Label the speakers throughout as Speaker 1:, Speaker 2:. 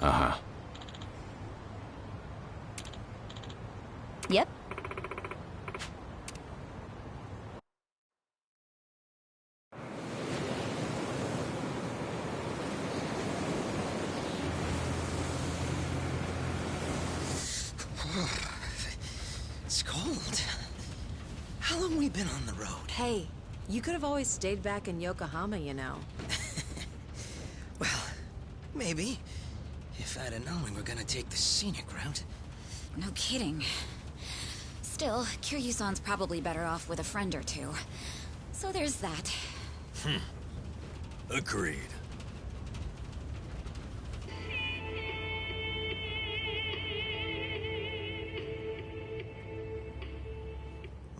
Speaker 1: Uh-huh.
Speaker 2: Yep.
Speaker 3: It's cold. How long we been on the road?
Speaker 4: Hey, you could have always stayed back in Yokohama, you know.
Speaker 3: Well, maybe. If I'd have known we were gonna take the scenic route.
Speaker 2: No kidding. Still, Kiryu-san's probably better off with a friend or two. So there's that.
Speaker 5: Agreed.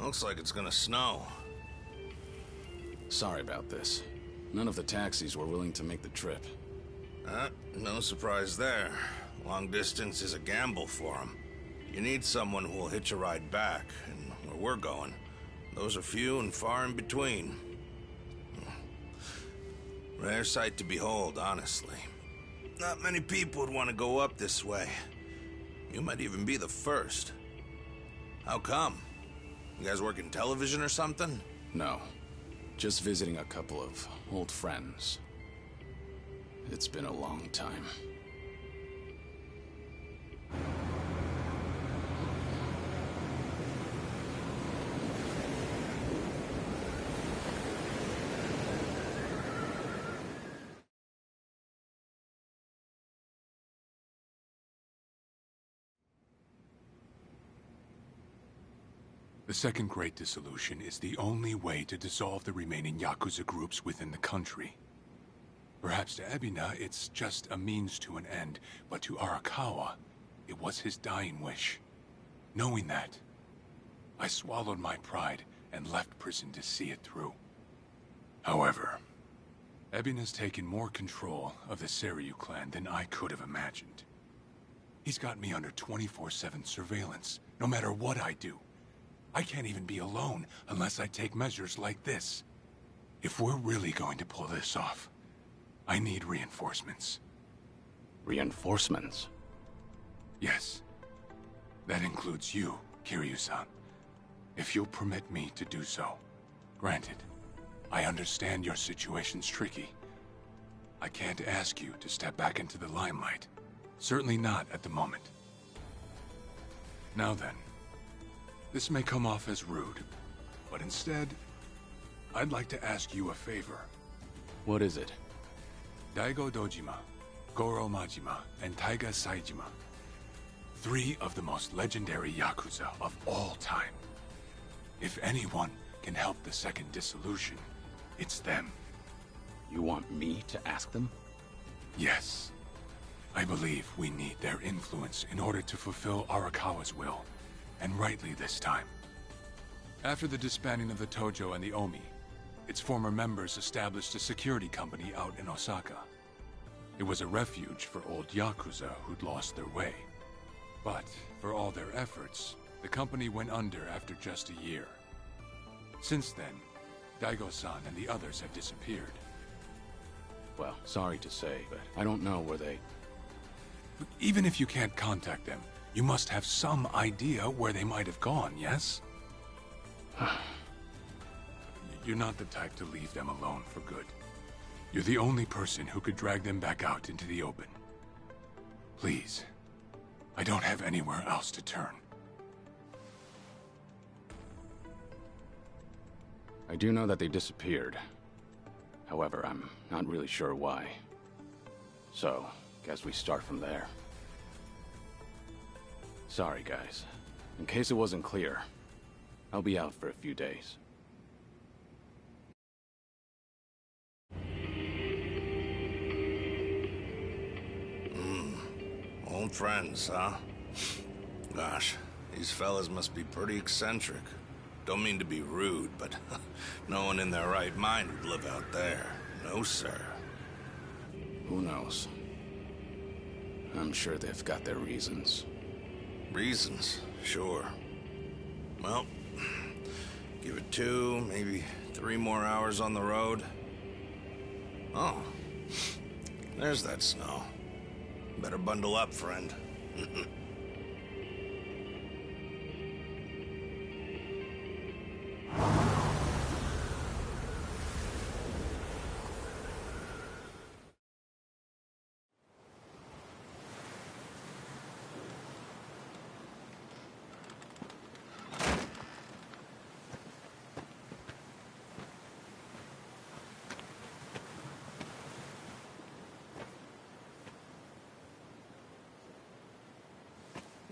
Speaker 6: Looks like it's gonna snow.
Speaker 1: Sorry about this. None of the taxis were willing to make the trip.
Speaker 6: No surprise there. Long distance is a gamble for them. You need someone who will hitch a ride back, and where we're going, those are few and far in between. Rare sight to behold, honestly. Not many people would want to go up this way. You might even be the first. How come? You guys work in television or something?
Speaker 1: No. Just visiting a couple of old friends. It's been a long time.
Speaker 7: The Second Great Dissolution is the only way to dissolve the remaining Yakuza groups within the country. Perhaps to Ebina, it's just a means to an end, but to Arakawa, it was his dying wish. Knowing that, I swallowed my pride and left prison to see it through. However, Ebina's taken more control of the Seiryu clan than I could have imagined. He's got me under 24/7 surveillance, no matter what I do. I can't even be alone unless I take measures like this. If we're really going to pull this off, I need reinforcements.
Speaker 1: Reinforcements?
Speaker 7: Yes. That includes you, Kiryu-san. If you'll permit me to do so. Granted, I understand your situation's tricky. I can't ask you to step back into the limelight. Certainly not at the moment. Now then. This may come off as rude, but instead, I'd like to ask you a favor.
Speaker 1: What is it?
Speaker 7: Daigo Dojima, Goro Majima, and Taiga Saijima. 3 of the most legendary Yakuza of all time. If anyone can help the Second Dissolution, it's them.
Speaker 1: You want me to ask them?
Speaker 7: Yes. I believe we need their influence in order to fulfill Arakawa's will. And rightly this time. After the disbanding of the Tojo and the Omi, its former members established a security company out in Osaka. It was a refuge for old Yakuza who'd lost their way. But for all their efforts, the company went under after just a year. Since then, Daigo-san and the others have disappeared.
Speaker 1: Well, sorry to say, but I don't know where they...
Speaker 7: But even if you can't contact them, you must have some idea where they might have gone, yes? You're not the type to leave them alone for good. You're the only person who could drag them back out into the open. Please, I don't have anywhere else to turn.
Speaker 1: I do know that they disappeared. However, I'm not really sure why. So, guess we start from there. Sorry, guys. In case it wasn't clear, I'll be out for a few days.
Speaker 6: Old friends, huh? Gosh, these fellas must be pretty eccentric. Don't mean to be rude, but no one in their right mind would live out there. No, sir.
Speaker 1: Who knows? I'm sure they've got their reasons.
Speaker 6: Reasons, sure. Well, give it 2, maybe 3 more hours on the road. Oh, there's that snow. Better bundle up, friend.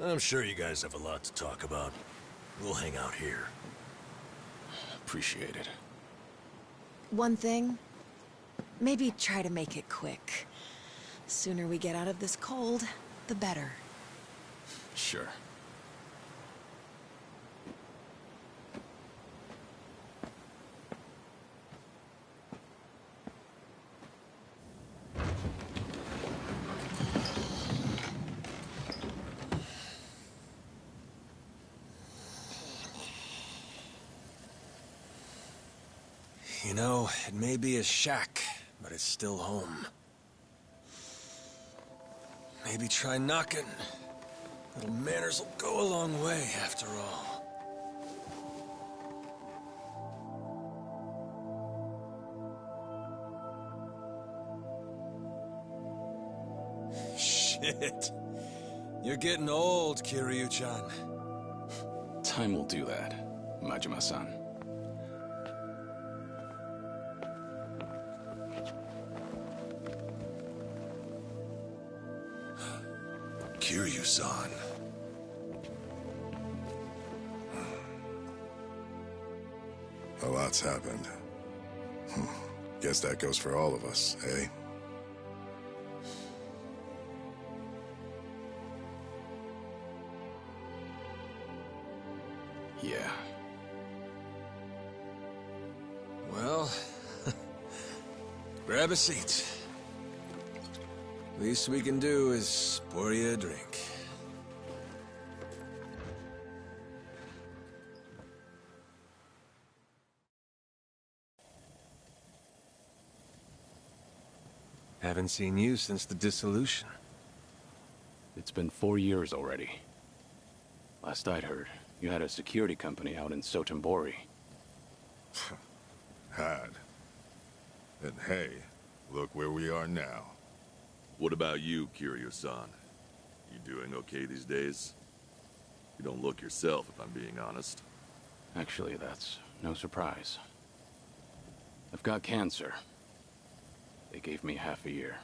Speaker 5: I'm sure you guys have a lot to talk about. We'll hang out here.
Speaker 1: Appreciate it.
Speaker 4: One thing, maybe try to make it quick. Sooner we get out of this cold, the better.
Speaker 1: Sure.
Speaker 3: You know, it may be a shack, but it's still home. Maybe try knocking. Little manners will go a long way, after all. Shit. You're getting old, Kiryu-chan.
Speaker 1: Time will do that, Majima-san.
Speaker 5: Kiryu-san.
Speaker 8: A lot's happened. Guess that goes for all of us, eh?
Speaker 1: Yeah.
Speaker 3: Well, grab a seat. Least we can do is pour you a drink. Haven't seen you since the dissolution.
Speaker 1: It's been 4 years already. Last I'd heard, you had a security company out in Sotenbori.
Speaker 8: Had. And hey, look where we are now.
Speaker 9: What about you, Kiryu-san? You doing okay these days? You don't look yourself, if I'm being honest.
Speaker 1: Actually, that's no surprise. I've got cancer. They gave me half a year.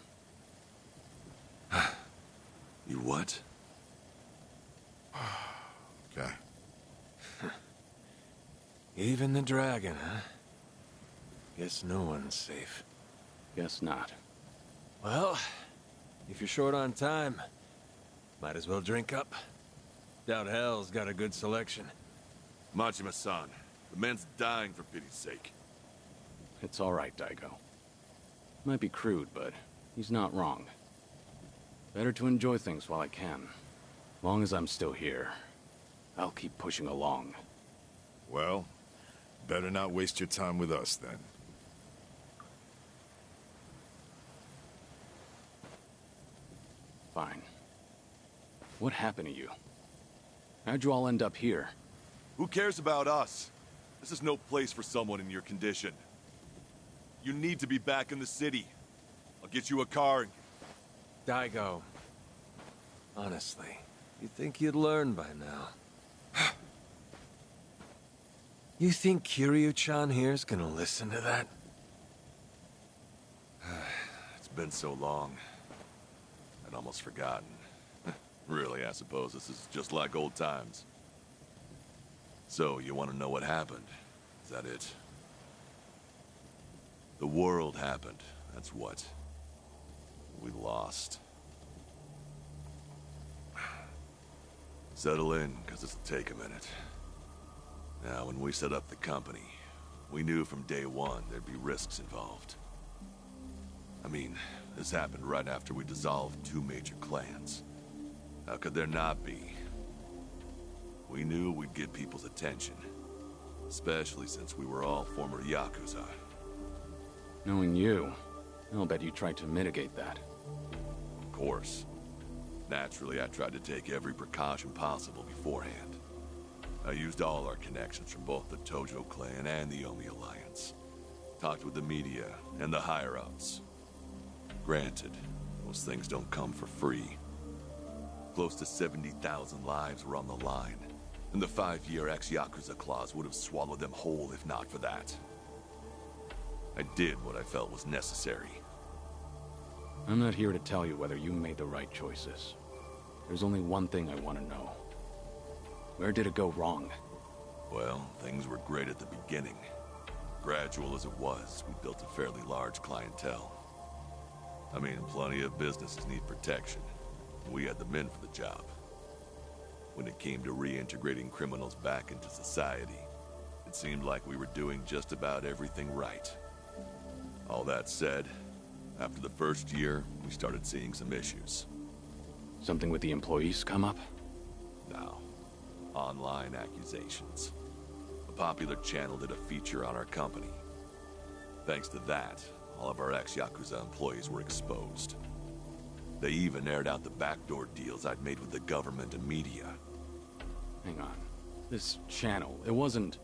Speaker 9: You what?
Speaker 8: Okay.
Speaker 3: Even the dragon, huh? Guess no one's safe.
Speaker 1: Guess not.
Speaker 3: Well, if you're short on time, might as well drink up. Doubt hell's got a good selection.
Speaker 9: Majima-san, the man's dying for pity's sake.
Speaker 1: It's all right, Daigo. Might be crude, but he's not wrong. Better to enjoy things while I can. Long as I'm still here, I'll keep pushing along.
Speaker 8: Well, better not waste your time with us, then.
Speaker 1: Fine. What happened to you? How'd you all end up here?
Speaker 9: Who cares about us? This is no place for someone in your condition. You need to be back in the city. I'll get you a car and...
Speaker 3: Daigo. Honestly, you'd think you'd learn by now. You think Kiryu-chan here's gonna listen to that?
Speaker 9: It's been so long. I'd almost forgotten. Really, I suppose this is just like old times. So, you want to know what happened? Is that it? The world happened, that's what. We lost. Settle in, because this'll take a minute. Now, when we set up the company, we knew from day one there'd be risks involved. I mean, this happened right after we dissolved 2 major clans. How could there not be? We knew we'd get people's attention. Especially since we were all former Yakuza.
Speaker 1: Knowing you, I'll bet you tried to mitigate that.
Speaker 9: Of course. Naturally, I tried to take every precaution possible beforehand. I used all our connections from both the Tojo clan and the Omi Alliance. Talked with the media and the higher-ups. Granted, those things don't come for free. Close to 70,000 lives were on the line, and the 5-year ex-Yakuza clause would have swallowed them whole if not for that. I did what I felt was necessary.
Speaker 1: I'm not here to tell you whether you made the right choices. There's only one thing I want to know. Where did it go wrong?
Speaker 9: Well, things were great at the beginning. Gradual as it was, we built a fairly large clientele. I mean, plenty of businesses need protection. We had the men for the job. When it came to reintegrating criminals back into society, it seemed like we were doing just about everything right. All that said, after the first year, we started seeing some issues.
Speaker 1: Something with the employees come up?
Speaker 9: No. Online accusations. A popular channel did a feature on our company. Thanks to that, all of our ex-Yakuza employees were exposed. They even aired out the backdoor deals I'd made with the government and media.
Speaker 1: Hang on. This channel, it wasn't...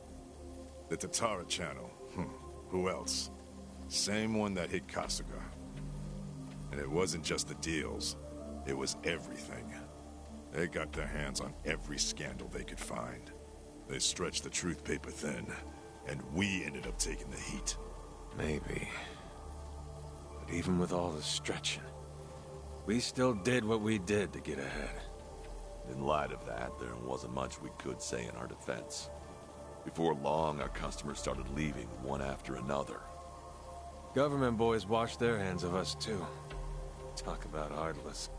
Speaker 8: The Tatara channel. Who else? Same one that hit Kasuga. And it wasn't just the deals. It was everything. They got their hands on every scandal they could find. They stretched the truth paper thin, and we ended up taking the heat.
Speaker 3: Maybe. But even with all the stretching, we still did what we did to get ahead.
Speaker 9: In light of that, there wasn't much we could say in our defense. Before long, our customers started leaving one after another.
Speaker 3: Government boys washed their hands of us too. Talk about heartless.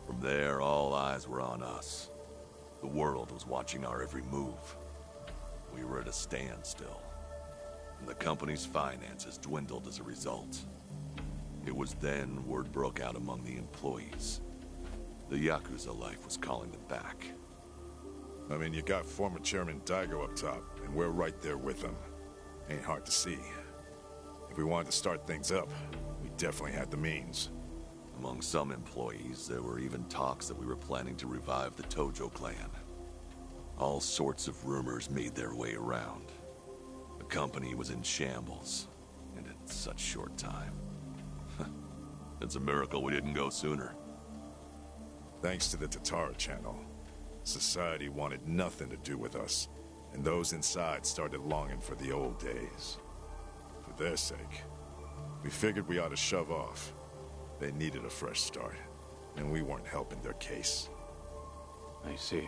Speaker 9: From there, all eyes were on us. The world was watching our every move. We were at a standstill, and the company's finances dwindled as a result. It was then word broke out among the employees. The Yakuza life was calling them back.
Speaker 8: I mean, you got former Chairman Daigo up top, and we're right there with him. Ain't hard to see. If we wanted to start things up, we definitely had the means.
Speaker 9: Among some employees, there were even talks that we were planning to revive the Tojo clan. All sorts of rumors made their way around. The company was in shambles, and in such short time. It's a miracle we didn't go sooner.
Speaker 8: Thanks to the Tatara channel, society wanted nothing to do with us, and those inside started longing for the old days. For their sake, we figured we ought to shove off. They needed a fresh start, and we weren't helping their case.
Speaker 1: I see.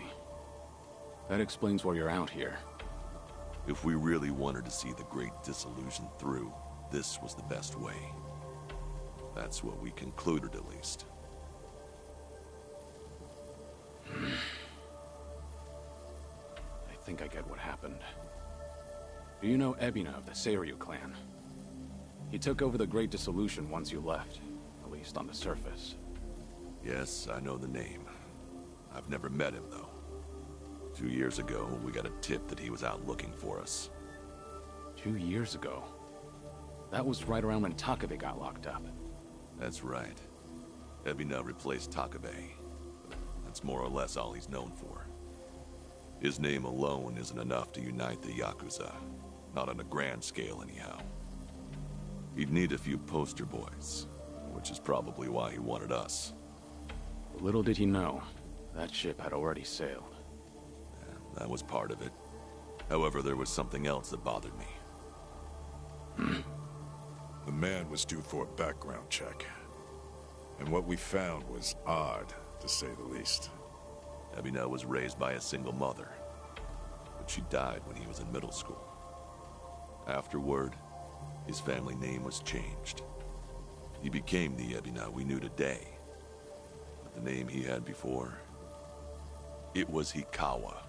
Speaker 1: That explains why you're out here.
Speaker 9: If we really wanted to see the Great Dissolution through, this was the best way. That's what we concluded, at least.
Speaker 1: I think I get what happened. Do you know Ebina of the Seiryu clan? He took over the Great Dissolution once you left, at least on the surface.
Speaker 9: Yes, I know the name. I've never met him, though. 2 years ago, we got a tip that he was out looking for us.
Speaker 1: 2 years ago? That was right around when Takabe got locked up.
Speaker 9: That's right. Ebina replaced Takabe. That's more or less all he's known for. His name alone isn't enough to unite the Yakuza. Not on a grand scale, anyhow. He'd need a few poster boys, which is probably why he wanted us.
Speaker 1: Little did he know, that ship had already sailed.
Speaker 9: That was part of it. However, there was something else that bothered me.
Speaker 8: The man was due for a background check. And what we found was odd, to say the least.
Speaker 9: Ebina was raised by a single mother, but she died when he was in middle school. Afterward, his family name was changed. He became the Ebina we knew today. But the name he had before, it was Hikawa.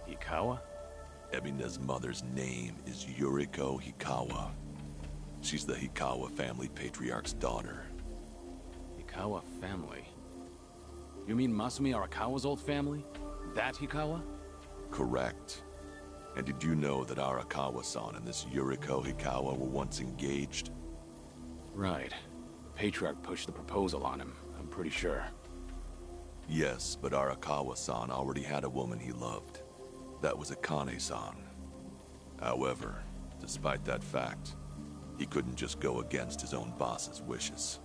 Speaker 1: Hikawa?
Speaker 9: Ebina's mother's name is Yuriko Hikawa. She's the Hikawa family patriarch's daughter.
Speaker 1: Hikawa family? You mean Masumi Arakawa's old family? That Hikawa?
Speaker 9: Correct. And did you know that Arakawa-san and this Yuriko Hikawa were once engaged?
Speaker 1: Right. The Patriarch pushed the proposal on him, I'm pretty sure.
Speaker 9: Yes, but Arakawa-san already had a woman he loved. That was Akane-san. However, despite that fact, he couldn't just go against his own boss's wishes.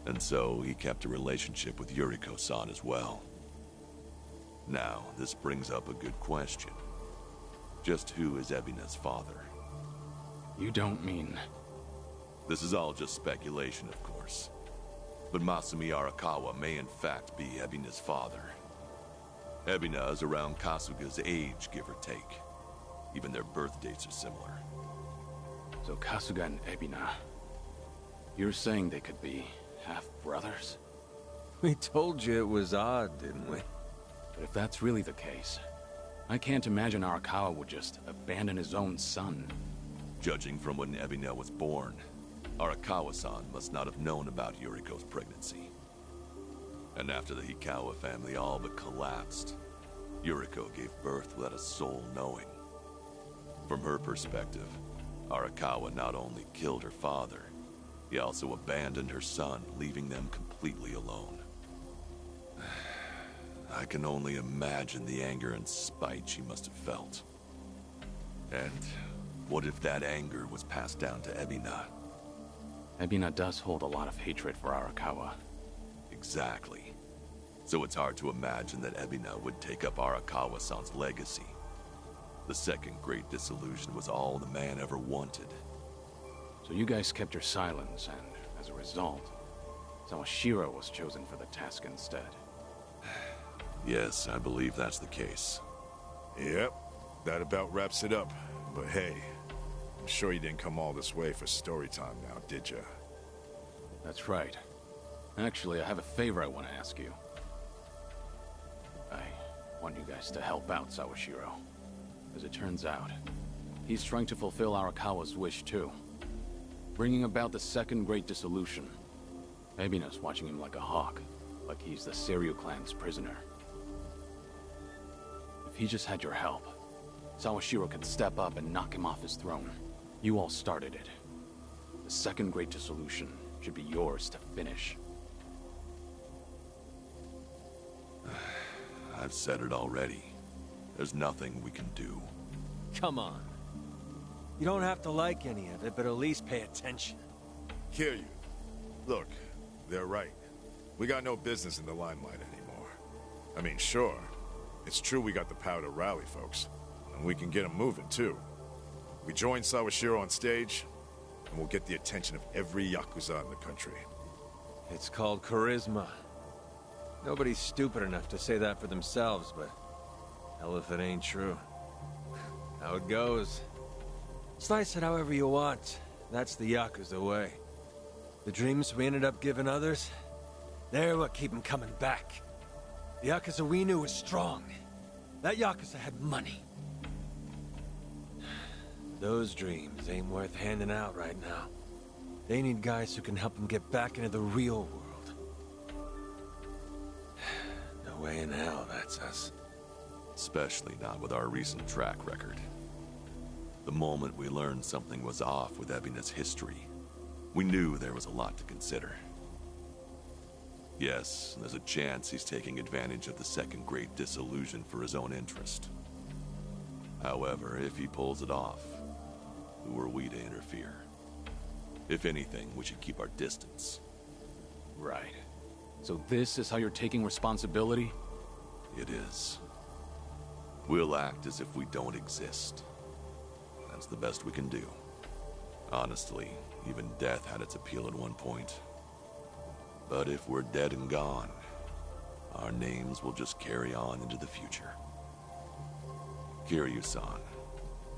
Speaker 9: And so, he kept a relationship with Yuriko-san as well. Now, this brings up a good question. Just who is Ebina's father?
Speaker 1: You don't mean...
Speaker 9: This is all just speculation, of course. But Masumi Arakawa may in fact be Ebina's father. Ebina is around Kasuga's age, give or take. Even their birth dates are similar.
Speaker 1: So Kasuga and Ebina... You're saying they could be half-brothers?
Speaker 3: We told you it was odd, didn't we?
Speaker 1: But if that's really the case, I can't imagine Arakawa would just abandon his own son.
Speaker 9: Judging from when Ebina was born, Arakawa-san must not have known about Yuriko's pregnancy. And after the Hikawa family all but collapsed, Yuriko gave birth without a soul knowing. From her perspective, Arakawa not only killed her father, he also abandoned her son, leaving them completely alone. I can only imagine the anger and spite she must have felt. And what if that anger was passed down to Ebina?
Speaker 1: Ebina does hold a lot of hatred for Arakawa.
Speaker 9: Exactly. So it's hard to imagine that Ebina would take up Arakawa-san's legacy. The second great disillusion was all the man ever wanted.
Speaker 1: So you guys kept your silence, and as a result, Sawashiro was chosen for the task instead.
Speaker 9: Yes, I believe that's the case.
Speaker 8: Yep, that about wraps it up. But hey, I'm sure you didn't come all this way for story time now, did ya?
Speaker 1: That's right. Actually, I have a favor I want to ask you. I want you guys to help out Sawashiro. As it turns out, he's trying to fulfill Arakawa's wish too. Bringing about the second great dissolution. Ebina's watching him like a hawk, like he's the Seiryu clan's prisoner. If he just had your help, Sawashiro could step up and knock him off his throne. You all started it. The second great dissolution should be yours to finish.
Speaker 9: I've said it already. There's nothing we can do.
Speaker 3: Come on. You don't have to like any of it, but at least pay attention.
Speaker 8: Hear you. Look, they're right. We got no business in the limelight anymore. I mean, sure, it's true we got the power to rally folks, and we can get them moving too. We join Sawashiro on stage, and we'll get the attention of every Yakuza in the country.
Speaker 3: It's called charisma. Nobody's stupid enough to say that for themselves, but hell if it ain't true. How it goes. Slice it however you want. That's the Yakuza way. The dreams we ended up giving others, they're what keep them coming back. The Yakuza we knew was strong. That Yakuza had money. Those dreams ain't worth handing out right now. They need guys who can help them get back into the real world. No way in hell that's us.
Speaker 9: Especially not with our recent track record. The moment we learned something was off with Ebina's history, we knew there was a lot to consider. Yes, there's a chance he's taking advantage of the second great disillusion for his own interest. However, if he pulls it off, who are we to interfere? If anything, we should keep our distance.
Speaker 1: Right. So this is how you're taking responsibility?
Speaker 9: It is. We'll act as if we don't exist. That's the best we can do. Honestly, even death had its appeal at one point. But if we're dead and gone, our names will just carry on into the future. Kiryu-san,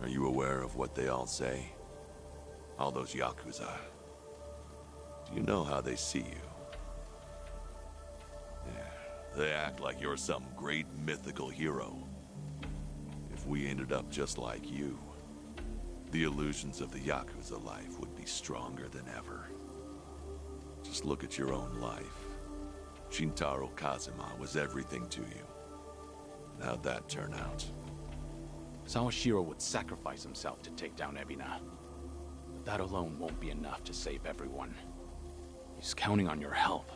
Speaker 9: are you aware of what they all say? All those Yakuza. Do you know how they see you? Yeah, they act like you're some great mythical hero. If we ended up just like you, the illusions of the Yakuza life would be stronger than ever. Just look at your own life. Shintaro Kazuma was everything to you. How'd that turn out?
Speaker 1: Sawashiro would sacrifice himself to take down Ebina. But that alone won't be enough to save everyone. He's counting on your help.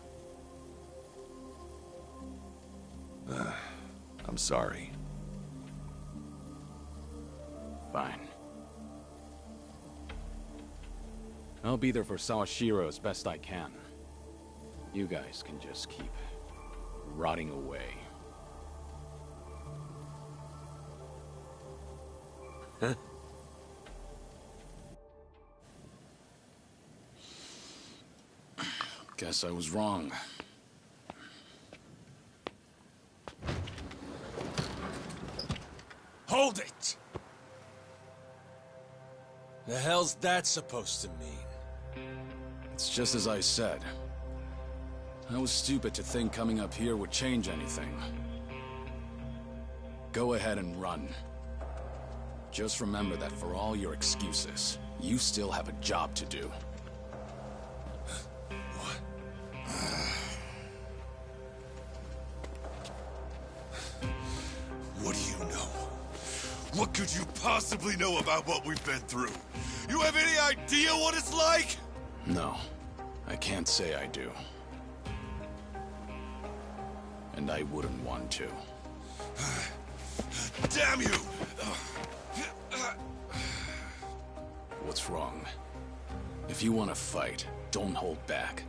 Speaker 9: I'm sorry.
Speaker 1: Fine. I'll be there for Sawashiro as best I can. You guys can just keep rotting away. Guess I was wrong.
Speaker 3: Hold it! The hell's that supposed to mean?
Speaker 1: It's just as I said. I was stupid to think coming up here would change anything. Go ahead and run. Just remember that for all your excuses, you still have a job to do.
Speaker 8: What do you know? What could you possibly know about what we've been through? You have any idea what it's like?
Speaker 1: No, I can't say I do. And I wouldn't want to.
Speaker 8: Damn you!
Speaker 1: What's wrong? If you want to fight, don't hold back.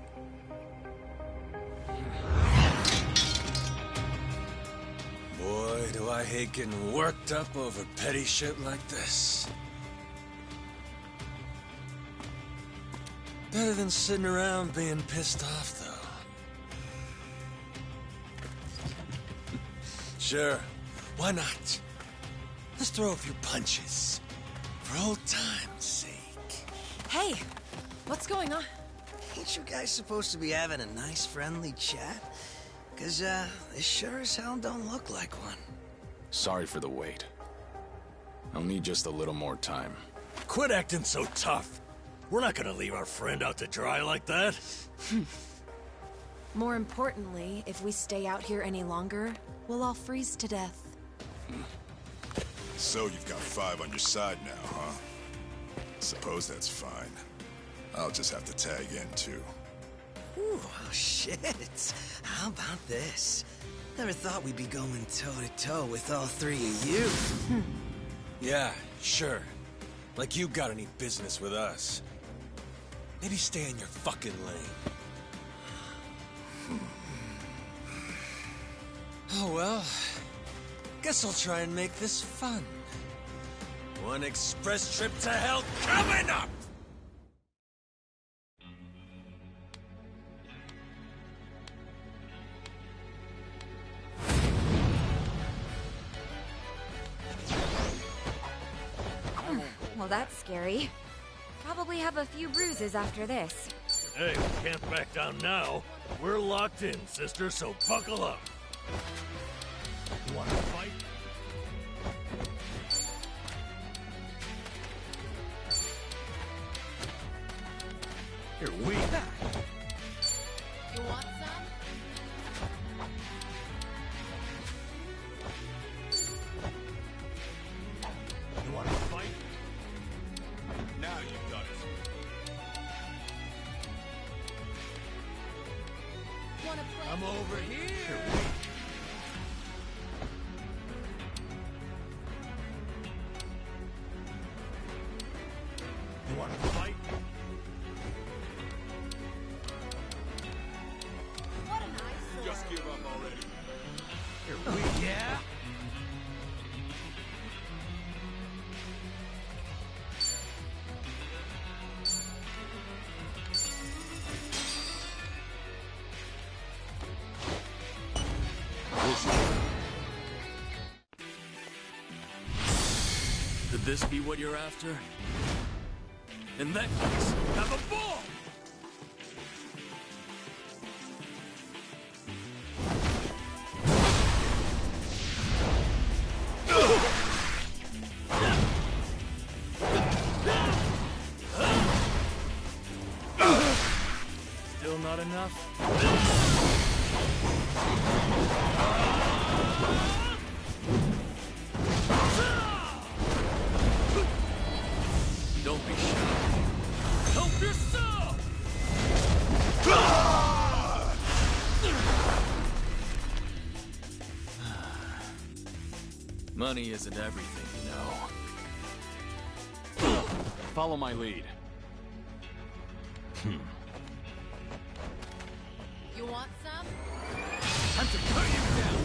Speaker 3: Boy, do I hate getting worked up over petty shit like this. Better than sitting around being pissed off, though. Sure, why not? Let's throw a few punches. For old time's sake.
Speaker 4: Hey, what's going on?
Speaker 10: Ain't you guys supposed to be having a nice, friendly chat? 'Cause, this sure as hell don't look like one.
Speaker 1: Sorry for the wait. I'll need just a little more time.
Speaker 5: Quit acting so tough. We're not gonna leave our friend out to dry like that.
Speaker 4: More importantly, if we stay out here any longer, we'll all freeze to death.
Speaker 8: So you've got 5 on your side now, huh? Suppose that's fine. I'll just have to tag in, too.
Speaker 10: Ooh, oh shit. How about this? Never thought we'd be going toe-to-toe with all 3 of you.
Speaker 3: Yeah, sure. Like you got any business with us. Maybe stay in your fucking lane. Oh well. Guess I'll try and make this fun. One express trip to hell coming up!
Speaker 2: Well, that's scary. Probably have a few bruises after this.
Speaker 5: Hey, we can't back down now. We're locked in, sister, so buckle up. You wanna fight? Here we go.
Speaker 11: You want some?
Speaker 5: You wanna fight?
Speaker 8: Now you've done it.
Speaker 11: Wanna play?
Speaker 5: I'm over here. You wanna fight?
Speaker 11: What a nice
Speaker 8: Just give up already.
Speaker 5: Here we yeah.
Speaker 12: Could this be what you're after? In that case, have a ball! Still not enough? Don't be shy. Help yourself! Money isn't everything, you know.
Speaker 1: Follow my lead.
Speaker 11: You want some?
Speaker 12: Time to cut you down!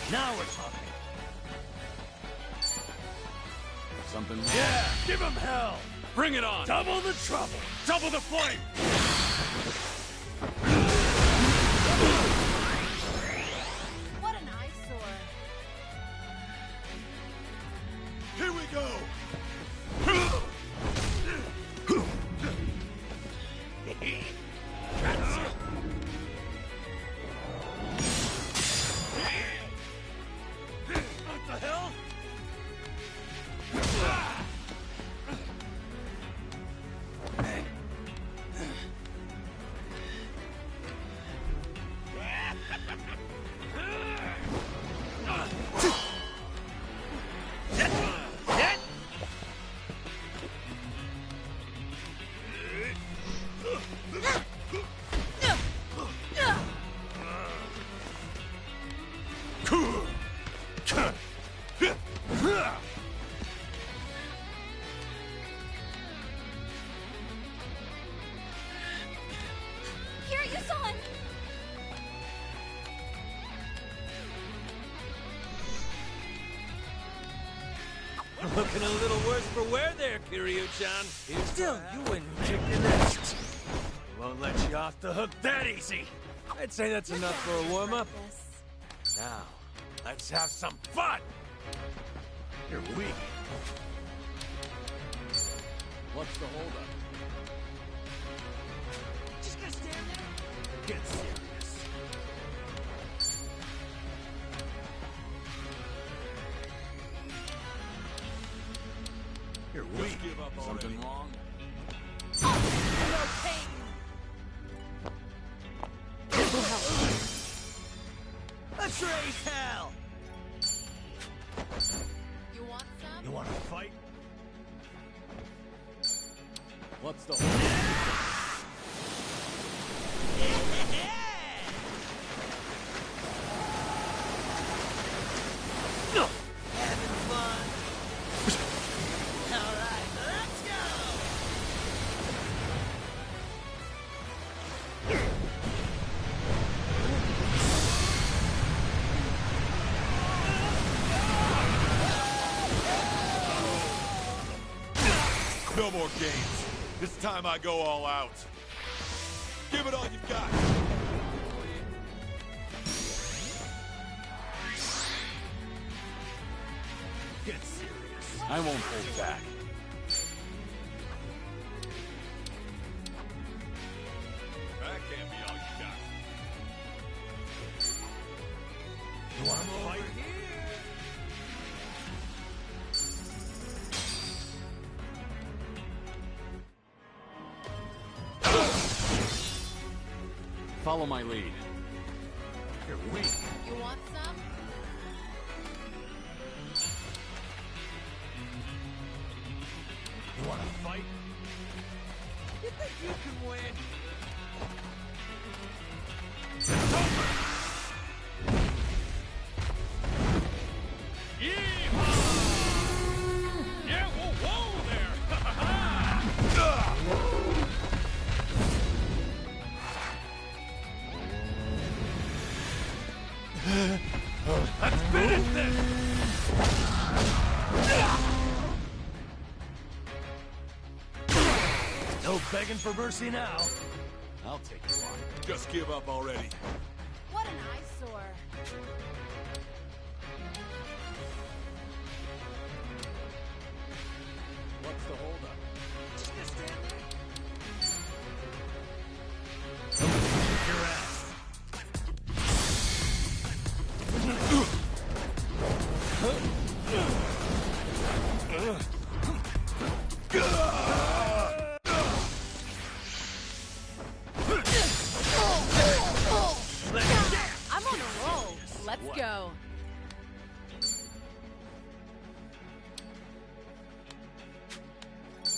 Speaker 5: Now we're talking.
Speaker 1: Something wrong?
Speaker 5: Yeah, give him hell!
Speaker 1: Bring it on!
Speaker 5: Double the trouble! Double the flame!
Speaker 11: What an eyesore.
Speaker 8: Here we go!
Speaker 5: What the hell?
Speaker 2: Kiryu-san!
Speaker 3: Looking a little worse for wear there, Kiryu-chan.
Speaker 5: Still, you wouldn't take this. Won't let you off the hook that easy.
Speaker 3: I'd say that's enough for a warm-up.
Speaker 5: Now, let's have some fun! You're weak.
Speaker 1: What's the holdup?
Speaker 5: Just gonna stand there? Get serious. You're weak.
Speaker 1: Something wrong?
Speaker 5: Let's raise hell!
Speaker 11: You want some?
Speaker 5: You wanna fight?
Speaker 1: What's the holdup?
Speaker 10: Having fun? Alright, let's go!
Speaker 8: No more games. This time I go all out. Give it all you've got.
Speaker 5: Get serious.
Speaker 1: I won't hold back.
Speaker 8: That can't be all you got.
Speaker 5: You wanna fight?
Speaker 1: Follow my lead.
Speaker 5: You're weak.
Speaker 11: You want some?
Speaker 5: You wanna fight?
Speaker 3: You think you can win?
Speaker 5: It's over! Yeehaw! Yeah, whoa there! Let's finish this! No begging for mercy now.
Speaker 1: I'll take you on.
Speaker 8: Just give up already.
Speaker 11: What an eyesore.
Speaker 1: What's the holdup?
Speaker 10: Just gonna stand there?
Speaker 5: Kick your ass.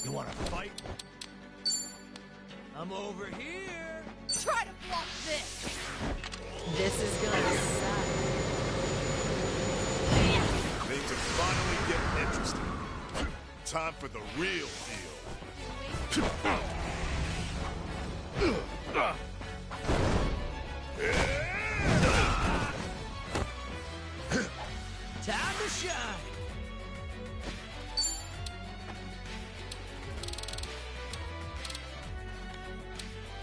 Speaker 5: You wanna fight? I'm over here.
Speaker 11: Try to block this.
Speaker 4: This is gonna suck.
Speaker 8: Things are finally getting interesting. Time for the real deal.
Speaker 10: Time to shine.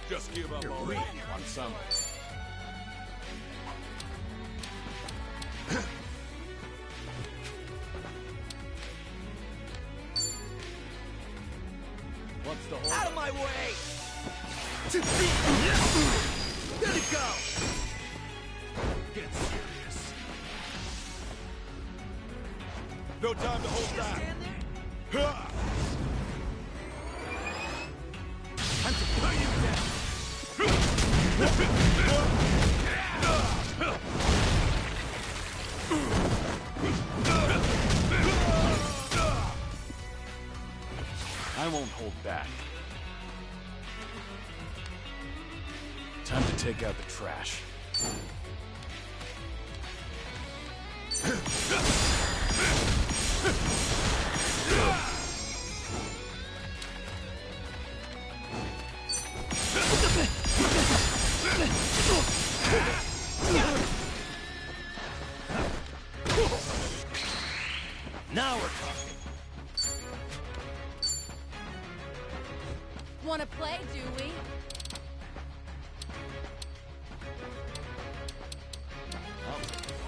Speaker 9: Just give up already.
Speaker 1: Want some?
Speaker 12: What's the whole?
Speaker 10: Out of my way! Let it go!
Speaker 12: Get serious.
Speaker 8: No time to hold back.
Speaker 10: Stand there?
Speaker 8: Ha!
Speaker 12: Time to cut you down.
Speaker 1: I won't hold back. Time to take out the trash.
Speaker 10: Now we're talking.
Speaker 11: Wanna play, do we?
Speaker 12: I'll take it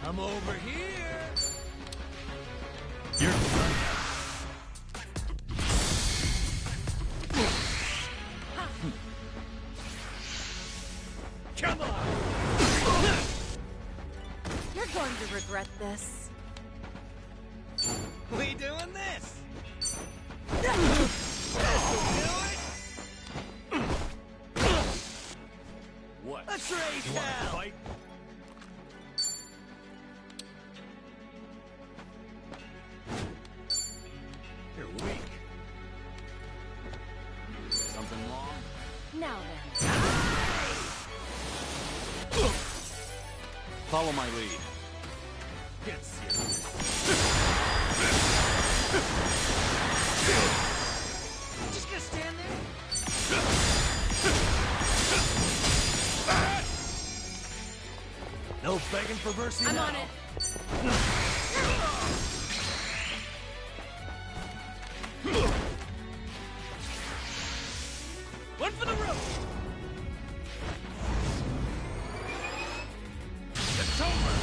Speaker 12: on.
Speaker 5: I'm over here.
Speaker 12: You're done.
Speaker 5: Come on.
Speaker 11: You're going to regret this.
Speaker 10: We doing this? This'll do it!
Speaker 5: What?
Speaker 10: Let's raise
Speaker 5: You wanna
Speaker 10: hell!
Speaker 5: fight? You're weak.
Speaker 1: Something wrong?
Speaker 11: Now then.
Speaker 1: Follow my lead.
Speaker 5: Get serious.
Speaker 10: Just gonna stand there?
Speaker 5: No begging for mercy
Speaker 11: I'm
Speaker 5: now.
Speaker 11: on it.
Speaker 5: One for the road. It's over.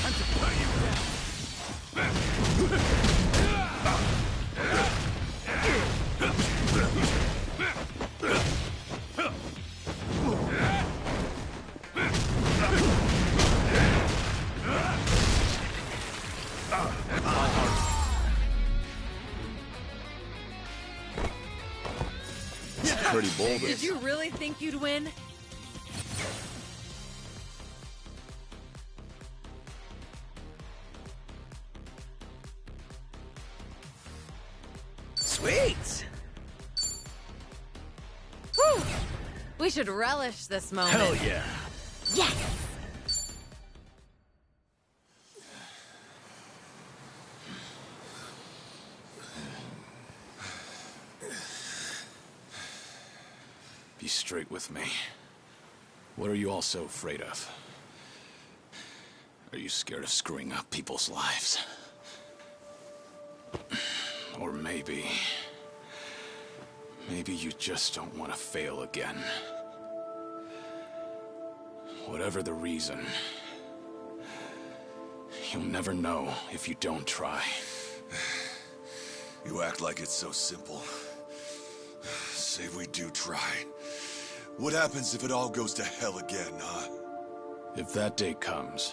Speaker 5: Time to cut you down.
Speaker 1: Pretty bold.
Speaker 11: Did you really think you'd win?
Speaker 10: Sweet!
Speaker 11: Whew! We should relish this moment.
Speaker 5: Hell yeah.
Speaker 11: Yes!
Speaker 1: Be straight with me. What are you all so afraid of? Are you scared of screwing up people's lives? Or maybe you just don't want to fail again. Whatever the reason, you'll never know if you don't try.
Speaker 9: You act like it's so simple. Say we do try. What happens if it all goes to hell again, huh?
Speaker 1: If that day comes,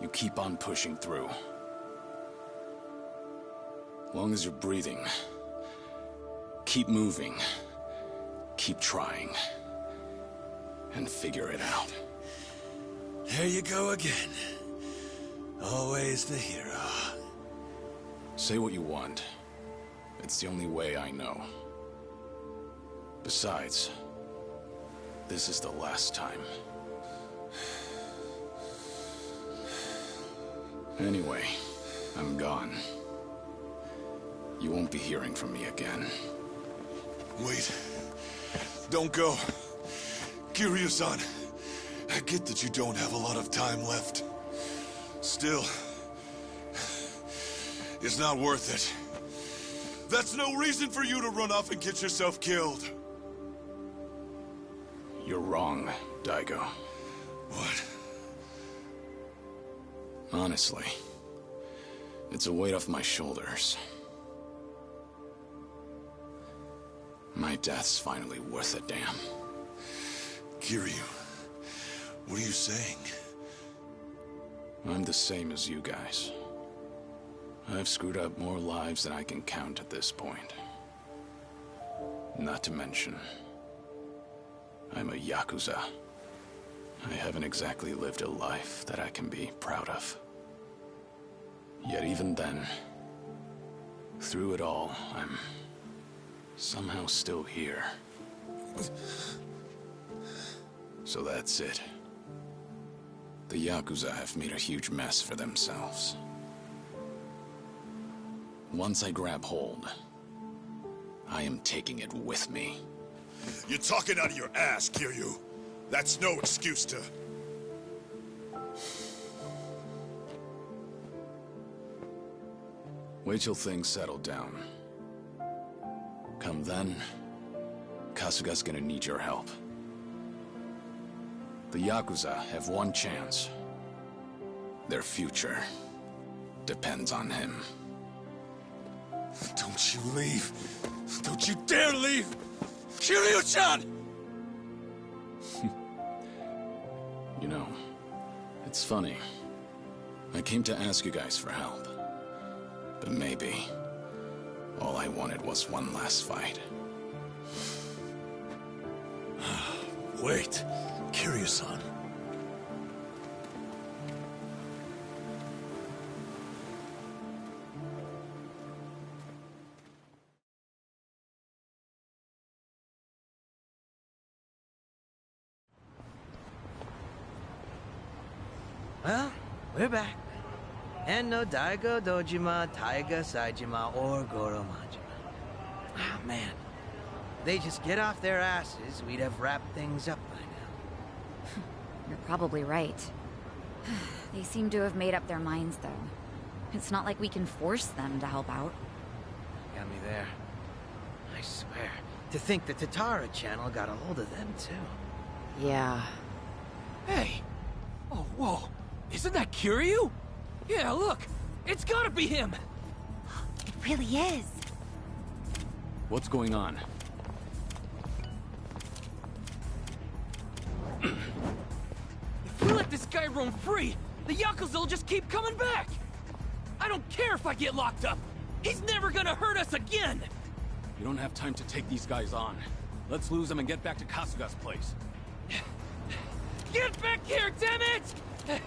Speaker 1: you keep on pushing through. Long as you're breathing, keep moving, keep trying, and figure it out.
Speaker 10: There you go again. Always the hero.
Speaker 1: Say what you want. It's the only way I know. Besides, this is the last time. Anyway, I'm gone. You won't be hearing from me again.
Speaker 9: Wait. Don't go. Kiryu-san, I get that you don't have a lot of time left. Still, it's not worth it. That's no reason for you to run off and get yourself killed.
Speaker 1: You're wrong, Daigo.
Speaker 9: What?
Speaker 1: Honestly, it's a weight off my shoulders. My death's finally worth a damn.
Speaker 9: Kiryu, what are you saying?
Speaker 1: I'm the same as you guys. I've screwed up more lives than I can count at this point. Not to mention, I'm a Yakuza. I haven't exactly lived a life that I can be proud of. Yet even then, through it all, I'm somehow still here. So that's it. The Yakuza have made a huge mess for themselves. Once I grab hold, I am taking it with me.
Speaker 8: You're talking out of your ass, Kiryu. That's no excuse to...
Speaker 1: Wait till things settle down. Come then, Kasuga's gonna need your help. The Yakuza have one chance. Their future depends on him.
Speaker 9: Don't you leave. Don't you dare leave! Kiryu-chan!
Speaker 1: You know, it's funny. I came to ask you guys for help. But maybe all I wanted was one last fight.
Speaker 5: Wait, Kiryu-san.
Speaker 10: Well, we're back. And no Daigo, Dojima, Taiga, Saijima, or Goro Majima. Ah, man. They just get off their asses, we'd have wrapped things up by now.
Speaker 2: You're probably right. They seem to have made up their minds, though. It's not like we can force them to help out.
Speaker 10: Got me there. I swear, to think the Tatara channel got a hold of them, too.
Speaker 4: Yeah.
Speaker 12: Hey! Oh, whoa. Isn't that Kiryu? Yeah, look. It's gotta be him!
Speaker 2: It really is.
Speaker 1: What's going on?
Speaker 12: If we let this guy roam free, the Yakuza will just keep coming back! I don't care if I get locked up! He's never gonna hurt us again!
Speaker 1: You don't have time to take these guys on. Let's lose them and get back to Kasuga's place.
Speaker 12: Get back here, damn it!